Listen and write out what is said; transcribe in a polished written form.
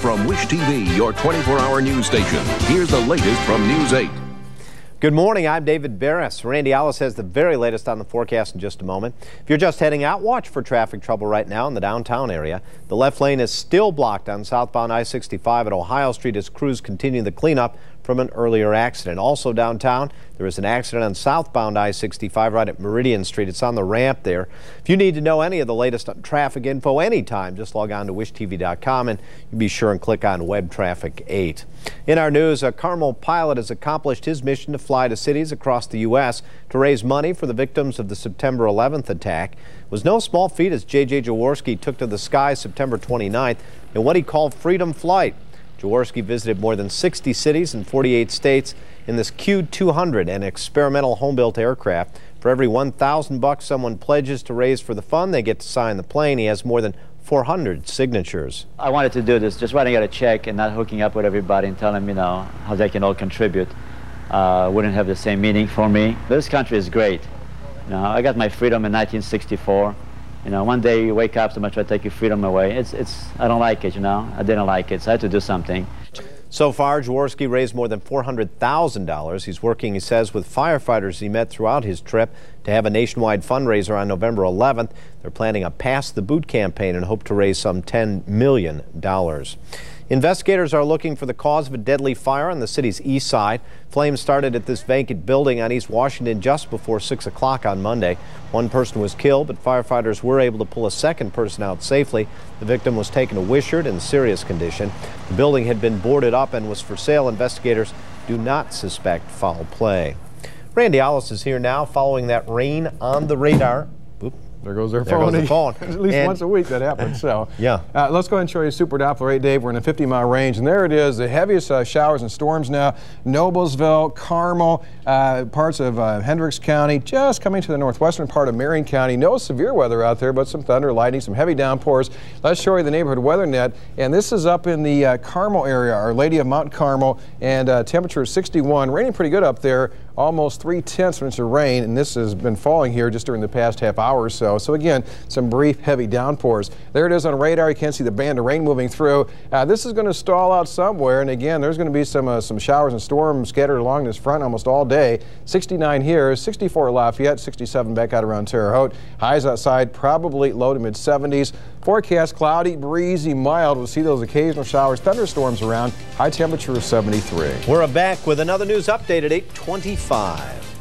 From Wish TV, your 24-hour news station, here's the latest from News 8. Good morning, I'm David Barris. Randy Ellis has the very latest on the forecast in just a moment. If you're just heading out, watch for traffic trouble right now in the downtown area. The left lane is still blocked on southbound I-65 at Ohio Street as crews continue the cleanup from an earlier accident. Also downtown, there is an accident on southbound I-65 right at Meridian Street. It's on the ramp there. If you need to know any of the latest traffic info anytime, just log on to wishtv.com and you be sure and click on Web Traffic 8. In our news, a Carmel pilot has accomplished his mission to fly to cities across the U.S. to raise money for the victims of the September 11th attack. It was no small feat as J.J. Jaworski took to the sky September 29th in what he called Freedom Flight. Jaworski visited more than 60 cities in 48 states in this Q200, an experimental home-built aircraft. For every $1,000 someone pledges to raise for the fund, they get to sign the plane. He has more than 400 signatures. I wanted to do this, just writing out a check and not hooking up with everybody and telling them, how they can all contribute. Wouldn't have the same meaning for me. This country is great. I got my freedom in 1964. One day you wake up, somebody try to take your freedom away. I don't like it, I didn't like it, so I had to do something. So far, Jaworski raised more than $400,000. He's working, he says, with firefighters he met throughout his trip to have a nationwide fundraiser on November 11th. They're planning a Pass the Boot campaign and hope to raise some $10 million. Investigators are looking for the cause of a deadly fire on the city's east side. Flames started at this vacant building on East Washington just before 6 o'clock on Monday. One person was killed, but firefighters were able to pull a second person out safely. The victim was taken to Wishart in serious condition. The building had been boarded up and was for sale. Investigators do not suspect foul play. Randy Ellis is here now following that rain on the radar. There goes their phone. At least once a week that happens. So yeah. Let's go ahead and show you Super Doppler 8, Dave. We're in a 50-mile range, and there it is, the heaviest showers and storms now. Noblesville, Carmel, parts of Hendricks County, just coming to the northwestern part of Marion County. No severe weather out there, but some thunder, lightning, some heavy downpours. Let's show you the neighborhood weather net, and this is up in the Carmel area, Our Lady of Mount Carmel, and temperature is 61, raining pretty good up there. Almost 3/10 inches of rain, and this has been falling here just during the past half hour or so. So again, some brief heavy downpours. There it is on radar. You can't see the band of rain moving through. This is going to stall out somewhere, and again, there's going to be some showers and storms scattered along this front almost all day. 69 here, 64 at Lafayette, 67 back out around Terre Haute. Highs outside probably low to mid 70s. Forecast cloudy, breezy, mild. We'll see those occasional showers, thunderstorms around. High temperature of 73. We're back with another news update at 8:25.